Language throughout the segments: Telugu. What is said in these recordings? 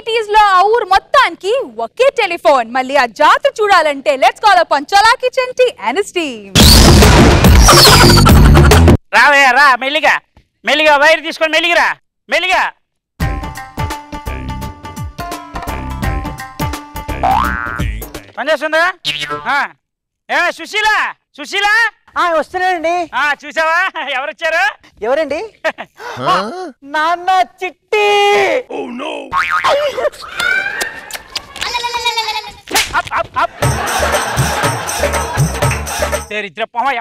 సిటీస్ లో ఆ ఊరు మొత్తానికి ఒకే టెలిఫోన్. మళ్ళీ ఆ జాతర చూడాలంటే let's call upon Chalaki Chanti and his team. రావయ్యా రా, మెల్లిగా మెల్లిగా వైర్ తీసుకొని మెల్లిగిరా, మెల్లిగా. పనిచేస్తుందా? సుశీల, సుశీల వస్తున్నానండి. చూసావా ఎవరొచ్చారు? ఎవరండి? నాన్న చిట్టి.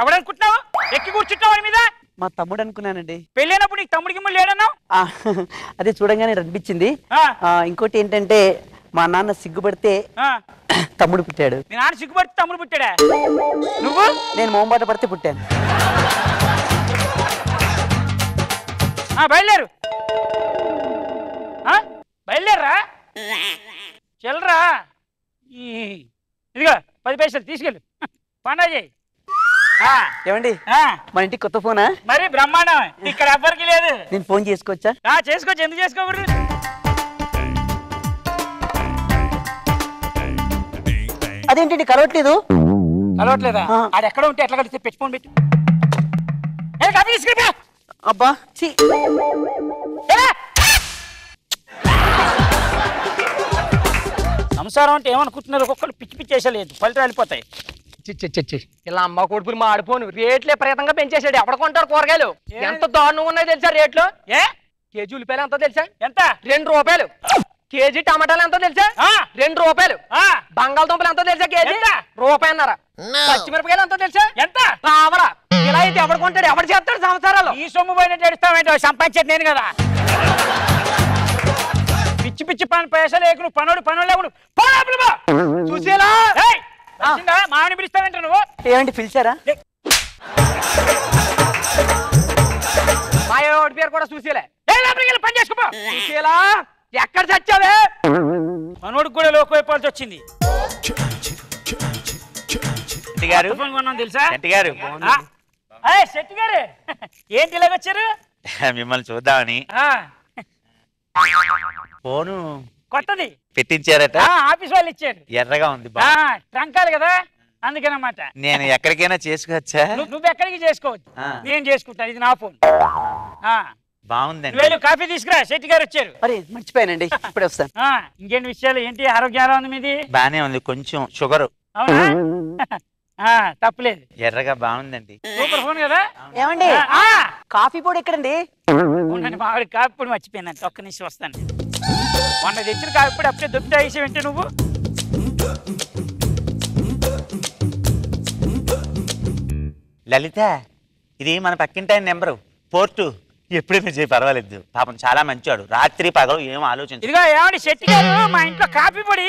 ఎవడనుకుంటున్నావు? ఎక్కి కూర్చుంటావు వాడి మీద. మా తమ్ముడు అనుకున్నానండి. పెళ్ళైనప్పుడు నీకు తమ్ముడికి ముందు లేడన్నావు. అదే చూడంగానే అనిపించింది. ఇంకోటి ఏంటంటే మా నాన్న సిగ్గుపడితే తమ్ముడు పుట్టాడు. మీ నాన్న సిగ్గుపడితే తమ్ముడు పుట్టాడా? నువ్వు? నేను మొహమాట పడితే పుట్టాను. బయలుదేరు, బయలుదేరరా, చెల్లరా. ఇదిగో 10 పైసలు తీసుకెళ్ళు, పండుగ చేయి. ఏమండి మన ఇంటికి కొత్త ఫోనా? మరి బ్రహ్మాండం, ఇక్కడ ఎవ్వరికి లేదు. నేను ఫోన్ చేసుకోవచ్చా? చేసుకోవచ్చు, ఎందుకు చేసుకోకూడదు? అదేంటి కలవట్లేదు? కలవట్లేదా? అది ఎక్కడ ఉంటే ఎట్లా కలిస్తే పెట్టి ఫోన్ పెట్టు. అబ్బా సంసారం అంటే ఏమనుకుంటున్నారు? ఒక్కొక్కరు పిచ్చి పిచ్చి వేసలేదు, ఫలితం వెళ్ళిపోతాయి. ఇలా అమ్మ కొడుకులు మా ఆడిపోను రేట్లే ప్రయత్నంగా పెంచేసాడు. ఎక్కడ కొంటారు కూరగాయలు? ఎంత దారుణంగా ఉన్నాయో తెలుసా రేట్లు? కేజీ ఉల్లిపాయలు ఎంతో తెలుసా? ఎంత? 2 రూపాయలు. కేజీ టమాటాలు ఎంతో తెలుసా? 2 రూపాయలు. బంగాళదుంపలు ఎంతో తెలుసా? కేజీ ₹1.5. పచ్చిమిరపకాయలు ఎంతో తెలుసా? ఎంత? కావాలా? ఇలా అయితే ఎవడు కొంటాడు? ఎవడు చేస్తాడు సంవత్సరాలు? ఈ సొమ్ము పోయినట్టు ఎడుస్తావేంటో, సంపాదించేది నేను కదా. పిచ్చి పిచ్చి పైసలు లేకు, నువ్వు పనుడు లేకుండా చూసేలా. మామిడి పిలుస్తావేంట నువ్వు? ఏమండి పిలిచారా? మా ఎవడి పేరు కూడా చూసేలే. పని చేసుకో. చూసేలా ఎక్కడ చచ్చావే? మనోడికి కూడా లోకైపోవాల్సి వచ్చింది. తెలుసా శెట్టి గారు? శెట్టి గారు ఏంటి ఇలాగొచ్చారు? మిమ్మల్ని చూద్దామని. ఫోను కొత్తది పెట్టించారట? ఆఫీస్ వాళ్ళు ఇచ్చారు. ఎర్రగా ఉంది, ట్రంకాలు కదా, అందుకనమాట. నేను ఎక్కడికైనా చేసుకోవచ్చా? నువ్వు ఎక్కడికి చేసుకోవచ్చు, నేను చేసుకుంటా. ఇది నా ఫోన్. బాగుందండి. వేలు కాఫీ తీసుకురా, శెట్టి గారు వచ్చారు. అరే మర్చిపోయానండి, ఇప్పుడే వస్తాను. ఇంకేంటి విషయాలు? ఏంటి ఆరోగ్యం ఎలా ఉంది మీది? బానే ఉంది, కొంచెం షుగర్. అవునా? తప్పులేదు, ఎర్రగా బాగుందండి. సూపర్ ఫోన్ కదా. ఏమండి కాఫీ పొడి ఎక్కడండి? మా ఆవిడ కాఫీ పొడి మర్చిపోయినంత, ఒక్క నిమిషం వస్తాను. మొన్న తెచ్చిన కాఫీ పొడి అప్పుడే దొబ్బితే వేసే వెంటే నువ్వు. లలిత, ఇది మన పక్కింటి ఆయన నెంబరు, పోర్టు. ఎప్పుడైనా చేయి, పర్వాలేదు. పాపం చాలా మంచివాడు, రాత్రి పగలు ఏం ఆలోచించు. ఇదిగో ఏమండి శెట్టి గారు, మా ఇంట్లో కాఫీ పొడి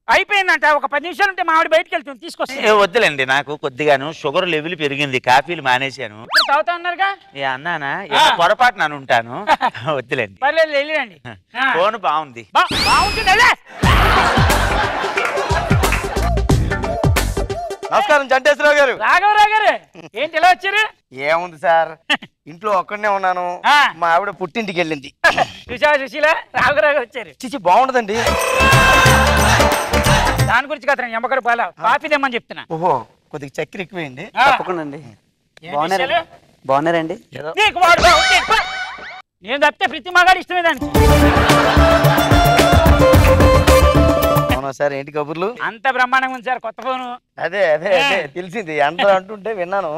అయిపోయిందంట. ఒక 10 నిమిషాలు ఉంటే మా ఆవిడ బయటకు వెళ్తుంది, తీసుకొస్తా. వద్దులేండి, నాకు కొద్దిగాను షుగర్ లెవెల్ పెరిగింది, కాఫీలు మానేశాను. తాగుతా ఉన్నారుగా? అన్నానా? పొరపాటు నన్ను ఉంటాను. వద్దులేండి, పర్లేదు, వెళ్ళిరండి. ఫోన్ బాగుంది. బాగుంటుంది. నమస్కారం చంటేశ్వరరావు గారు. రాఘవరావు గారు, ఏంటి ఇలా వచ్చారు? ఏముంది సార్, ఇంట్లో ఒక్కడనే ఉన్నాను. మా ఆవిడ పుట్టింటికి వెళ్ళింది. చూసావా సుశీల, రాఘవరావు గారు వచ్చారు. చిచి బాగుండదండి. దాని గురించి కదా ఎమ్మకడ పాల కాఫీ తెమ్మని చెప్తున్నా. ఓహో, కొద్దిగా చక్కెర ఎక్కువేయండి. తప్పకుండా అండి. బాగున్నారండి? నేను తప్పితే ప్రతి మగాడు ఇష్టమే దానికి. అవునా సార్, ఏంటి కబుర్లు? అంత బ్రహ్మాండంగా ఉంది సార్, కొత్త ఫోను. అదే అదే అదే తెలిసింది, అందరూ అంటుంటే విన్నాను.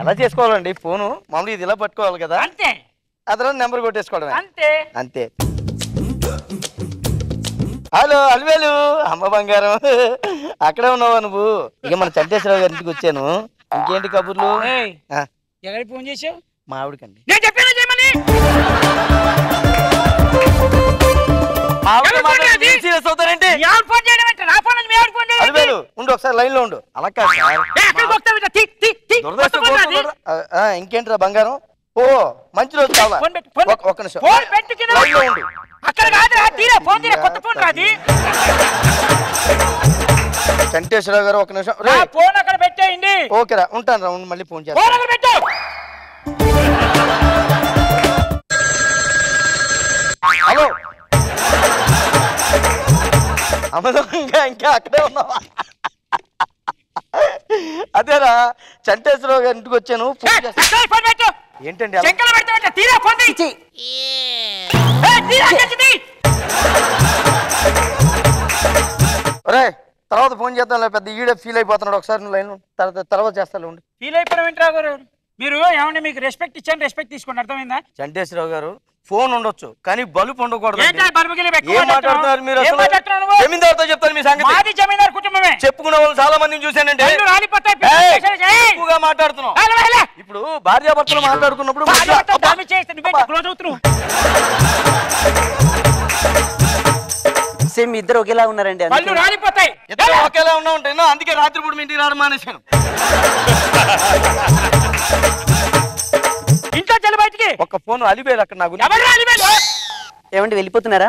ఎలా చేసుకోవాలండి ఫోను? మామూలు ఇది ఇలా పట్టుకోవాలి కదా, అంతే. అదలో నెంబర్ కొట్టేసుకోవడమే, అంతే అంతే. హలో అల్వేలు, అమ్మ బంగారం, అక్కడే ఉన్నావా నువ్వు? ఇక మన చంటేశ్వరరావు గారి ఇంటికి వచ్చాను. ఇంకేంటి కబుర్లు? ఎవరికి ఫోన్ చేసావు? మా ఆవిడకండి. నేను చెప్పాను చేయమని. ఉండు ఒకసారి లైన్ లో ఉండు. అలా కాదు, ఇంకేంట్రా బంగారం? ఓ మంచి రోజు కావాలా? ఒక్క నిమిషం లైన్ లో ఉండు. చంటేశ్వరరావు గారు ఒక నిమిషం. ఫోన్ అక్కడ పెట్టేయండి. ఓకేరా, ఉంటాను రా, మళ్ళీ ఫోన్ చేస్తాను. హలో అమ్మదొంగ ఇంకా అక్కడే ఉన్నావా? అదేరా చంటేశ్వరరావు గారి ఇంటికి వచ్చాను. ఏంటండి ఒరే తర్వాత ఫోన్ చేద్దాం, పెద్ద ఈడే ఫీల్ అయిపోతున్నాడు. ఒకసారి నువ్వు లైన్ తర్వాత చేస్తాను. ఫీల్ అయిపోవడం ఏంటి గారు? మీరు ఏమంటే మీకు రెస్పెక్ట్ ఇచ్చాను, రెస్పెక్ట్ తీసుకోండి. అర్థమైందా? చంటేశ్వరరావు గారు ఫోన్ ఉండొచ్చు కానీ బలుపు ఉండకూడదు. ఏం మాట్లాడుతున్నారు మీరు? జమీందారుతో చెప్తాను మీ సంగతి. జమీందారు కుటుంబమే. చెప్పుకునే వాళ్ళు చాలా మందిని చూశానండి. ఎక్కువగా మాట్లాడుతున్నావు. ఇప్పుడు భార్యాభర్తలు మాట్లాడుకున్నప్పుడు సేమ్ ఇద్దరు ఒకేలా ఉన్నారండి. ఇద్దరు ఒకేలా ఉన్నా ఉంటాయి. అందుకే రాత్రిపూట మీ ఇంటికి రావడం మానేశాను. ఇంట్లో చెల్లి బయటికి ఒక ఫోన్ అలిపోయాడు అక్కడ నాకు. ఏమండి వెళ్ళిపోతున్నారా?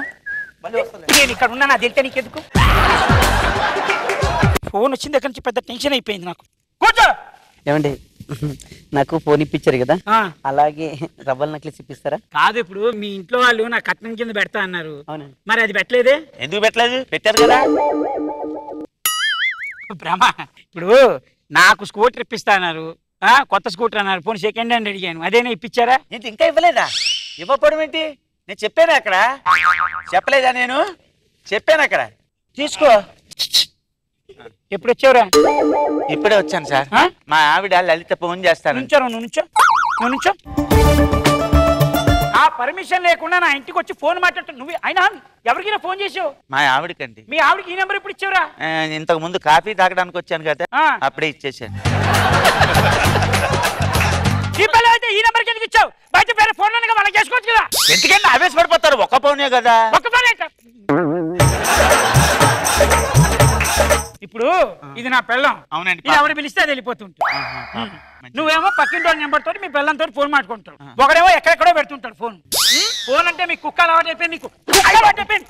నేను ఇక్కడ ఉన్నా, నా తెలితే నీకెందుకు? ఫోన్ వచ్చింది దగ్గర నుంచి పెద్ద టెన్షన్ అయిపోయింది నాకు. కూర్చో. ఏమండి నాకు ఫోన్ ఇప్పించారు కదా, అలాగే రవ్వల నక్లెస్ ఇప్పిస్తారా? కాదు, ఇప్పుడు మీ ఇంట్లో వాళ్ళు నా కట్నం కింద పెడతా అన్నారు. అవునండి. మరి అది పెట్టలేదే? ఎందుకు పెట్టలేదు? పెట్టారు కదా. బ్రహ్మ, ఇప్పుడు నాకు స్కూటర్ ఇప్పిస్తా అన్నారు, కొత్త స్కూటర్ అన్నారు. పోనీ సెకండ్ హ్యాండ్ అడిగాను, అదేనా ఇప్పించారా? ఏంటి ఇంకా ఇవ్వలేదా? ఇవ్వకపోవడం ఏంటి? నేను చెప్పాను అక్కడ. చెప్పలేదా? నేను చెప్పాను అక్కడ. తీసుకో. ఎప్పుడు వచ్చావురా? ఇప్పుడే వచ్చాను సార్. మా ఆవిడ లలిత ఫోన్ చేస్తాను. నుంచో. ఆ పర్మిషన్ లేకుండా నా ఇంటికి వచ్చి ఫోన్ మాట్లాడుతు నువ్వు. అయినా ఎవరికైనా ఫోన్ చేసావు? మా ఆవిడకండి. మీ ఆవిడకి ఈ నెంబర్ ఎప్పుడు ఇచ్చావురా? ఇంతకు ముందు కాఫీ తాగడానికి వచ్చాను కదా, అప్పుడే ఇచ్చేసాను. ఈ నెంబర్కి ఎందుకు ఇచ్చావు? బయట వేరే ఫోన్ లోనే మనం చేసుకోవచ్చు కదా. ఎందుకంటే ఆవేశపడిపోతారు. ఒక్క ఫోనే కదా. ఒక్క ఫోన్. ఇప్పుడు ఇది నా పెళ్ళం. అవునండి. ఇది ఎవరు పిలిస్తే అది వెళ్ళిపోతుంటా. నువ్వేమో పక్కింటి వాళ్ళ నెంబర్ తోటి మీ పెళ్ళంతో ఫోన్ మాట్లాడుకుంటావు. ఒకడేమో ఎక్కడెక్కడో పెడుతుంటాడు ఫోన్. ఫోన్ అంటే మీకు కుక్క అలవాటు అయిపోయింది. నీకు అలవాటు అయిపోయింది.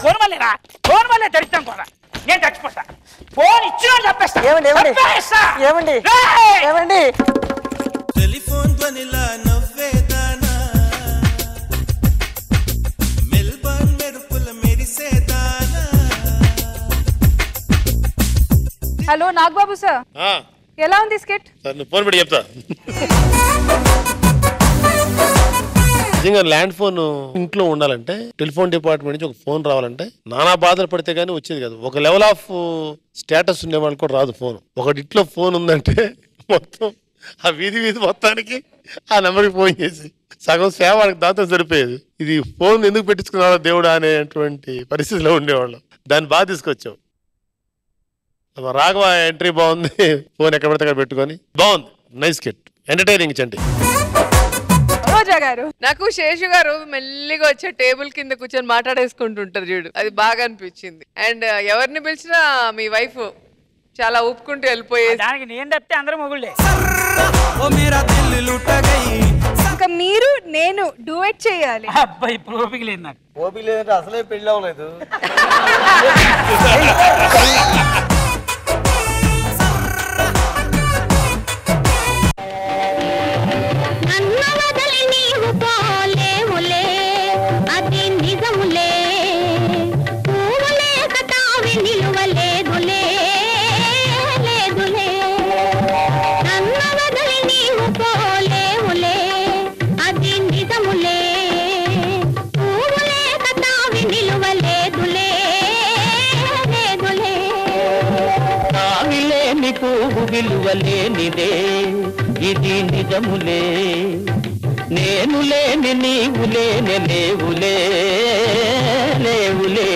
ఫోన్ వల్లేరా? ఫోన్ వల్లే దరిద్రం కూడా. నేను చచ్చిపోతా. ఫోన్ ఇచ్చిన చెప్పేస్తా. ఏమండి టెలిఫోన్ ధ్వనిలా నవ్వేదానా, మెల్బర్న్ మెరుపుల మెరిసేదానా. హలో నాగబాబు సార్, ఎలా ఉంది స్కిట్? ఫోన్ పెట్టి చెప్తా. నిజంగా ల్యాండ్ ఫోన్ ఇంట్లో ఉండాలంటే, టెలిఫోన్ డిపార్ట్మెంట్ నుంచి ఒక ఫోన్ రావాలంటే నానా బాధలు పడితే గానీ వచ్చేది కాదు. ఒక లెవెల్ ఆఫ్ స్టేటస్ ఉండే వాళ్ళకి కూడా రాదు ఫోన్. ఒకటి ఇంట్లో ఫోన్ ఉందంటే మొత్తం ఆ వీధి మొత్తానికి ఆ నెంబర్కి ఫోన్ చేసి సగం సేవ వాళ్ళకి దాంతో సరిపోయేది. ఇది ఫోన్ ఎందుకు పెట్టించుకున్నారో దేవుడా అనేటువంటి పరిస్థితిలో ఉండేవాళ్ళం. దాన్ని బాగా తీసుకొచ్చావు. రాఘవ ఎంట్రీ బాగుంది. ఫోన్ ఎక్కడ పడితే అక్కడ పెట్టుకొని బాగుంది. Nice kit, entertaining. చండి నాకు శేషు గారు మెల్లిగా వచ్చే టేబుల్ కింద కూర్చొని మాట్లాడేసుకుంటుంటారు చూడు, అది బాగా అనిపించింది. అండ్ ఎవరిని పిలిచినా మీ వైఫ్ చాలా ఊపుకుంటూ వెళ్ళిపోయేది. దానికి నేను తప్పితే అందరూ మొగుళ్ళే. ఇంకా మీరు నేను డూయట్ చేయాలి. అబ్బాయి ఇప్పుడు ఓపిక లేదు నాకు. ఓపిక లేదంటే అసలే పెళ్ళి అవ్వలేదు. విలువలేనిదే ఇది నిజములే, నేను లేని నీవు లేనే లేవులే లేవులే.